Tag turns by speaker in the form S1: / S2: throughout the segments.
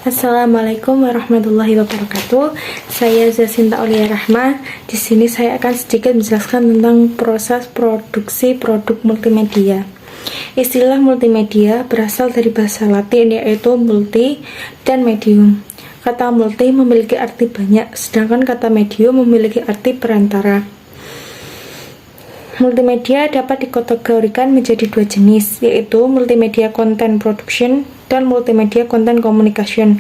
S1: Assalamualaikum warahmatullahi wabarakatuh. Saya Zasinta Aulia Rahma. Di sini saya akan sedikit menjelaskan tentang proses produksi produk multimedia. Istilah multimedia berasal dari bahasa Latin yaitu multi dan medium. Kata multi memiliki arti banyak, sedangkan kata medium memiliki arti perantara. Multimedia dapat dikategorikan menjadi dua jenis, yaitu multimedia content production dan multimedia content communication.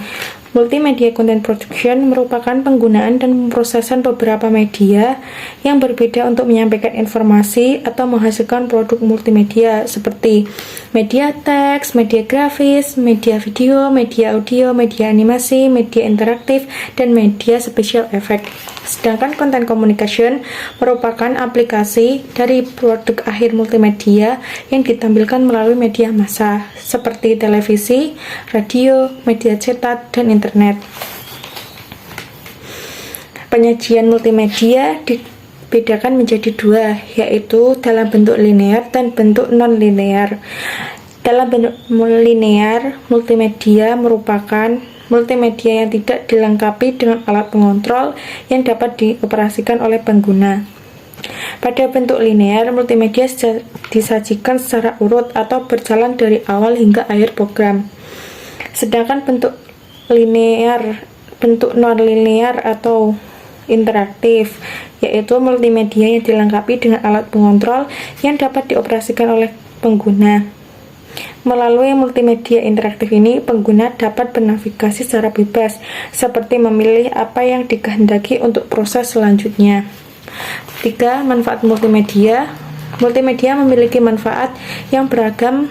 S1: Multimedia content production merupakan penggunaan dan pemrosesan beberapa media yang berbeda untuk menyampaikan informasi atau menghasilkan produk multimedia seperti media teks, media grafis, media video, media audio, media animasi, media interaktif, dan media special effect. Sedangkan content communication merupakan aplikasi dari produk akhir multimedia yang ditampilkan melalui media massa seperti televisi, radio, media cetak, dan internet. Penyajian multimedia dibedakan menjadi dua, yaitu dalam bentuk linear dan bentuk non-linear. Dalam bentuk linear, multimedia merupakan multimedia yang tidak dilengkapi dengan alat pengontrol yang dapat dioperasikan oleh pengguna. Pada bentuk linear, multimedia disajikan secara urut atau berjalan dari awal hingga akhir program. Sedangkan bentuk non-linear atau interaktif, yaitu multimedia yang dilengkapi dengan alat pengontrol yang dapat dioperasikan oleh pengguna. Melalui multimedia interaktif ini, pengguna dapat bernavigasi secara bebas, seperti memilih apa yang dikehendaki untuk proses selanjutnya. 3. Manfaat multimedia. Multimedia memiliki manfaat yang beragam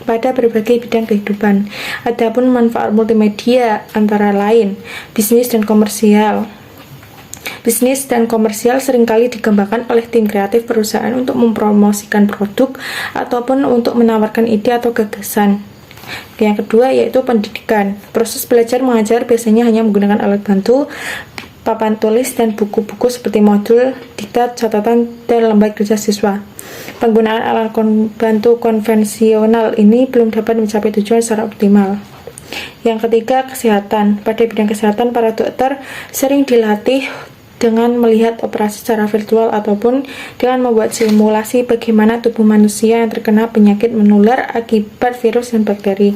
S1: pada berbagai bidang kehidupan. Adapun manfaat multimedia antara lain bisnis dan komersial. Bisnis dan komersial seringkali dikembangkan oleh tim kreatif perusahaan untuk mempromosikan produk ataupun untuk menawarkan ide atau gagasan. Yang kedua yaitu pendidikan. Proses belajar mengajar biasanya hanya menggunakan alat bantu, papan tulis, dan buku-buku seperti modul, diktat, catatan, dan lembar kerja siswa. Penggunaan alat bantu konvensional ini belum dapat mencapai tujuan secara optimal. Yang ketiga, kesehatan. Pada bidang kesehatan, para dokter sering dilatih dengan melihat operasi secara virtual ataupun dengan membuat simulasi bagaimana tubuh manusia yang terkena penyakit menular akibat virus dan bakteri.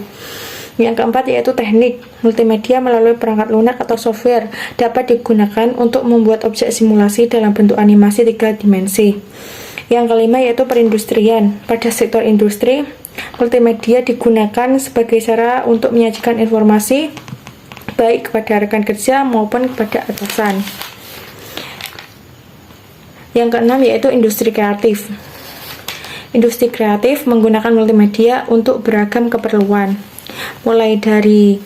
S1: Yang keempat yaitu teknik. Multimedia melalui perangkat lunak atau software dapat digunakan untuk membuat objek simulasi dalam bentuk animasi 3 dimensi. Yang kelima yaitu perindustrian. Pada sektor industri, multimedia digunakan sebagai cara untuk menyajikan informasi baik kepada rekan kerja maupun kepada atasan. Yang keenam yaitu industri kreatif. Industri kreatif menggunakan multimedia untuk beragam keperluan, mulai dari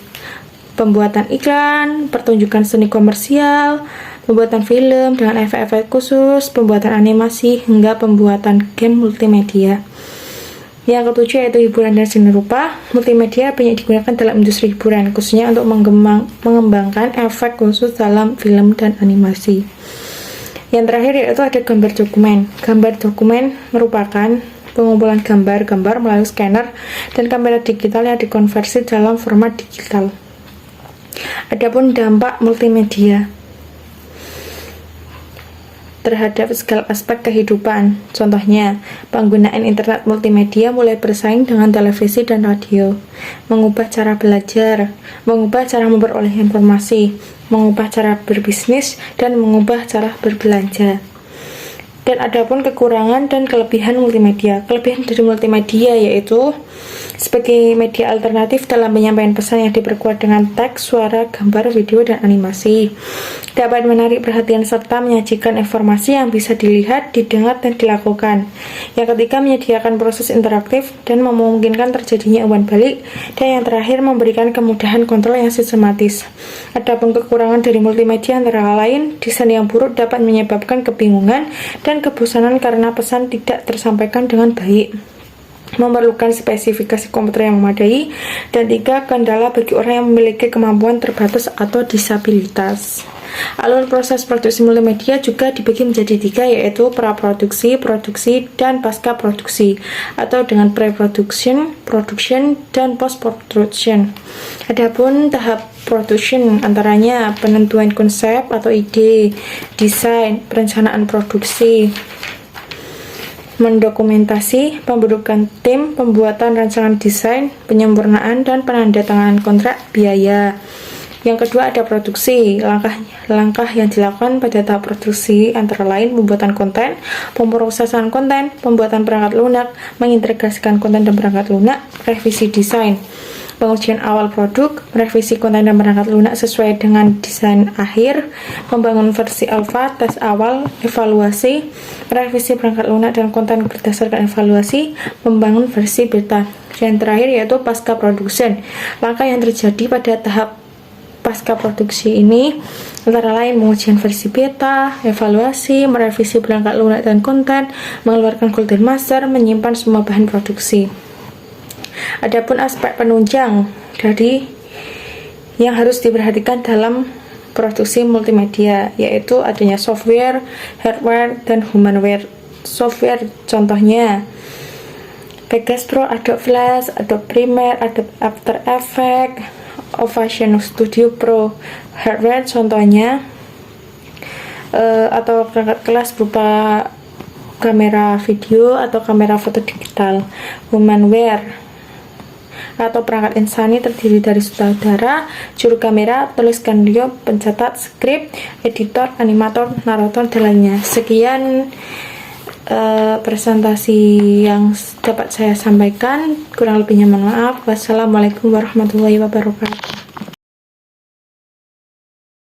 S1: pembuatan iklan, pertunjukan seni komersial, pembuatan film dengan efek-efek khusus, pembuatan animasi, hingga pembuatan game multimedia. Yang ketujuh yaitu hiburan dan seni rupa. Multimedia banyak digunakan dalam industri hiburan, khususnya untuk mengembangkan efek khusus dalam film dan animasi. Yang terakhir yaitu ada gambar dokumen. Gambar dokumen merupakan pengumpulan gambar-gambar melalui scanner dan kamera digital yang dikonversi dalam format digital. Adapun dampak multimedia terhadap segala aspek kehidupan. Contohnya, penggunaan internet multimedia mulai bersaing dengan televisi dan radio, mengubah cara belajar, mengubah cara memperoleh informasi, mengubah cara berbisnis, dan mengubah cara berbelanja. Dan adapun kekurangan dan kelebihan multimedia. Kelebihan dari multimedia yaitu sebagai media alternatif dalam penyampaian pesan yang diperkuat dengan teks, suara, gambar, video, dan animasi. Dapat menarik perhatian serta menyajikan informasi yang bisa dilihat, didengar, dan dilakukan. Yang ketiga, menyediakan proses interaktif dan memungkinkan terjadinya umpan balik. Dan yang terakhir, memberikan kemudahan kontrol yang sistematis. Adapun kekurangan dari multimedia antara lain, desain yang buruk dapat menyebabkan kebingungan dan kebosanan karena pesan tidak tersampaikan dengan baik, memerlukan spesifikasi komputer yang memadai, dan 3. Kendala bagi orang yang memiliki kemampuan terbatas atau disabilitas. Alur proses produksi multimedia juga dibagi menjadi 3, yaitu praproduksi, produksi, dan pasca produksi, atau dengan pre-production, production, dan post-production. Adapun tahap production, antaranya penentuan konsep atau ide, desain, perencanaan produksi, mendokumentasi, pembentukan tim, pembuatan rancangan desain, penyempurnaan, dan penandatanganan kontrak biaya. Yang kedua ada produksi. Langkah yang dilakukan pada tahap produksi antara lain pembuatan konten, pemrosesan konten, pembuatan perangkat lunak, mengintegrasikan konten dan perangkat lunak, revisi desain, pengujian awal produk, merevisi konten dan perangkat lunak sesuai dengan desain akhir, membangun versi alpha, tes awal, evaluasi, merevisi perangkat lunak dan konten berdasarkan evaluasi, membangun versi beta. Dan terakhir yaitu pasca production. Langkah yang terjadi pada tahap pasca produksi ini antara lain pengujian versi beta, evaluasi, merevisi perangkat lunak dan konten, mengeluarkan golden master, menyimpan semua bahan produksi. Adapun aspek penunjang dari yang harus diperhatikan dalam produksi multimedia yaitu adanya software, hardware, dan humanware. Software contohnya Vegas Pro, Adobe Flash, Adobe Premiere, Adobe After Effects, Audition Studio Pro. Hardware contohnya atau perangkat kelas berupa kamera video atau kamera foto digital. Humanware atau perangkat insani terdiri dari sutradara, juru kamera, penulis skenario, pencetak, skrip, editor, animator, narator, dan lainnya. Sekian presentasi yang dapat saya sampaikan, kurang lebihnya mohon maaf. Wassalamualaikum warahmatullahi wabarakatuh.